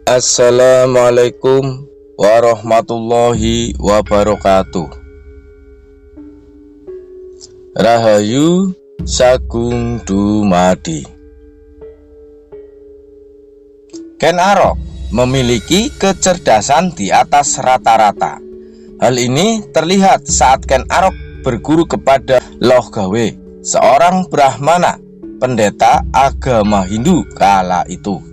Assalamualaikum warahmatullahi wabarakatuh. Rahayu Sagung Dumadi. Ken Arok memiliki kecerdasan di atas rata-rata. Hal ini terlihat saat Ken Arok berguru kepada Loh Gawe, seorang Brahmana, pendeta agama Hindu kala itu.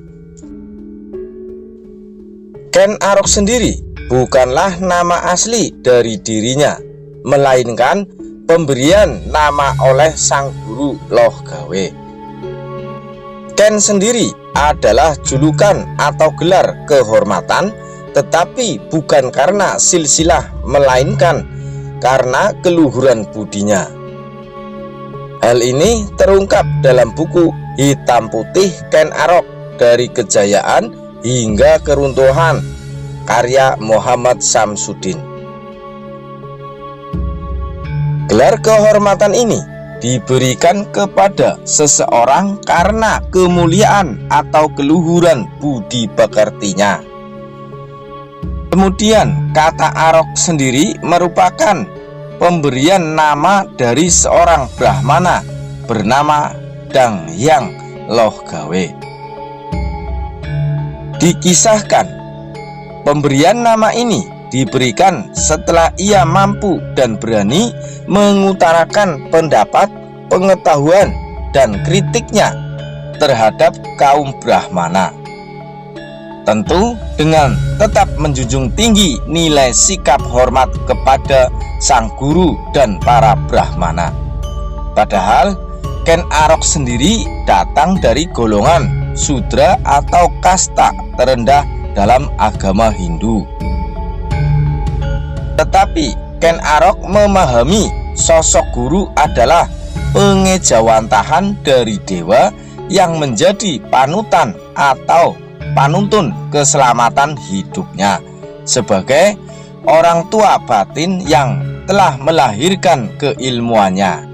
Ken Arok sendiri bukanlah nama asli dari dirinya, melainkan pemberian nama oleh sang guru Loh Gawe. Ken sendiri adalah julukan atau gelar kehormatan, tetapi bukan karena silsilah, melainkan karena keluhuran budinya. Hal ini terungkap dalam buku Hitam Putih Ken Arok dari Kejayaan hingga Keruntuhan, karya Muhammad Samsudin. Gelar kehormatan ini diberikan kepada seseorang karena kemuliaan atau keluhuran budi pekertinya. Kemudian kata Arok sendiri merupakan pemberian nama dari seorang Brahmana bernama Dang Hyang Loh Gawe. Dikisahkan, pemberian nama ini diberikan setelah ia mampu dan berani mengutarakan pendapat, pengetahuan, dan kritiknya terhadap kaum Brahmana. Tentu dengan tetap menjunjung tinggi nilai sikap hormat kepada sang guru dan para Brahmana. Padahal Ken Arok sendiri datang dari golongan Sudra atau kasta terendah dalam agama Hindu. Tetapi Ken Arok memahami sosok guru adalah pengejawantahan dari dewa yang menjadi panutan atau panuntun keselamatan hidupnya, sebagai orang tua batin yang telah melahirkan keilmuannya.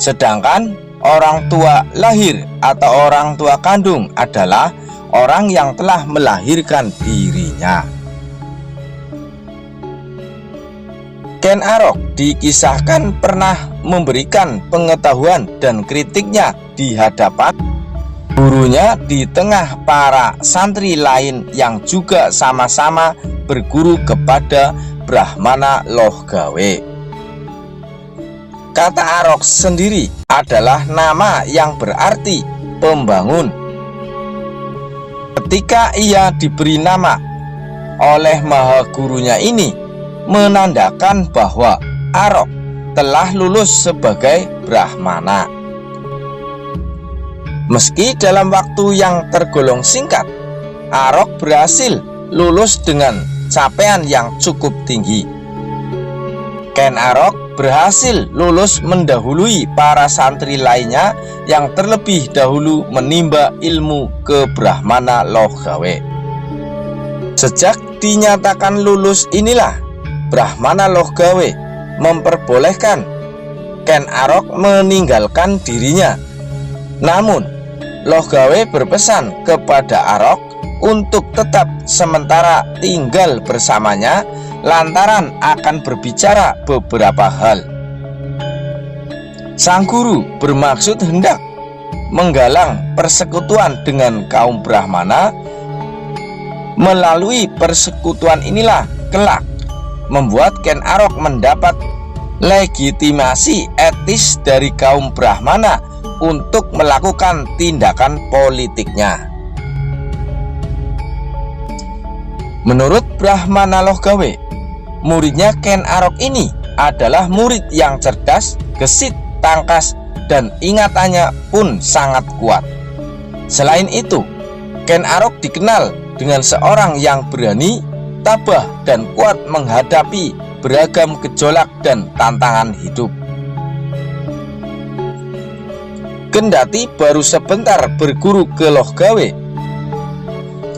Sedangkan orang tua lahir atau orang tua kandung adalah orang yang telah melahirkan dirinya. Ken Arok dikisahkan pernah memberikan pengetahuan dan kritiknya di hadapan gurunya di tengah para santri lain yang juga sama-sama berguru kepada Brahmana Loh Gawe. Kata Arok sendiri adalah nama yang berarti pembangun. Ketika ia diberi nama oleh maha gurunya ini, menandakan bahwa Arok telah lulus sebagai Brahmana. Meski dalam waktu yang tergolong singkat, Arok berhasil lulus dengan capaian yang cukup tinggi. Ken Arok berhasil lulus mendahului para santri lainnya yang terlebih dahulu menimba ilmu ke Brahmana Loh Gawe. Sejak dinyatakan lulus inilah, Brahmana Loh Gawe memperbolehkan Ken Arok meninggalkan dirinya. Namun Loh Gawe berpesan kepada Arok untuk tetap sementara tinggal bersamanya lantaran akan berbicara beberapa hal. Sang guru bermaksud hendak menggalang persekutuan dengan kaum Brahmana. Melalui persekutuan inilah kelak membuat Ken Arok mendapat legitimasi etis dari kaum Brahmana untuk melakukan tindakan politiknya. Menurut Brahmana Loh Gawe, muridnya Ken Arok ini adalah murid yang cerdas, gesit, tangkas, dan ingatannya pun sangat kuat. Selain itu, Ken Arok dikenal dengan seorang yang berani, tabah, dan kuat menghadapi beragam gejolak dan tantangan hidup. Kendati baru sebentar berguru ke Loh Gawe,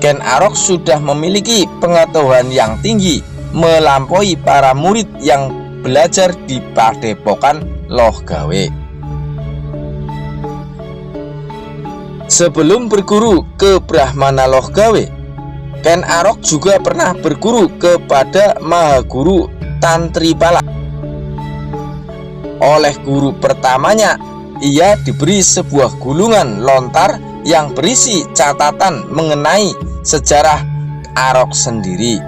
Ken Arok sudah memiliki pengetahuan yang tinggi melampaui para murid yang belajar di Padepokan Loh Gawe. Sebelum berguru ke Brahmana Loh Gawe, Ken Arok juga pernah berguru kepada Mahaguru Tantripala. Oleh guru pertamanya, ia diberi sebuah gulungan lontar yang berisi catatan mengenai sejarah Arok sendiri.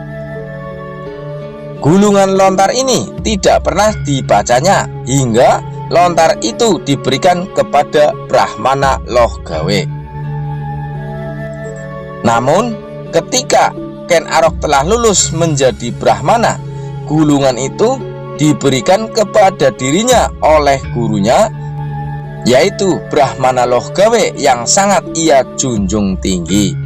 Gulungan lontar ini tidak pernah dibacanya hingga lontar itu diberikan kepada Brahmana Lohgawe. Namun ketika Ken Arok telah lulus menjadi Brahmana, gulungan itu diberikan kepada dirinya oleh gurunya, yaitu Brahmana Lohgawe yang sangat ia junjung tinggi.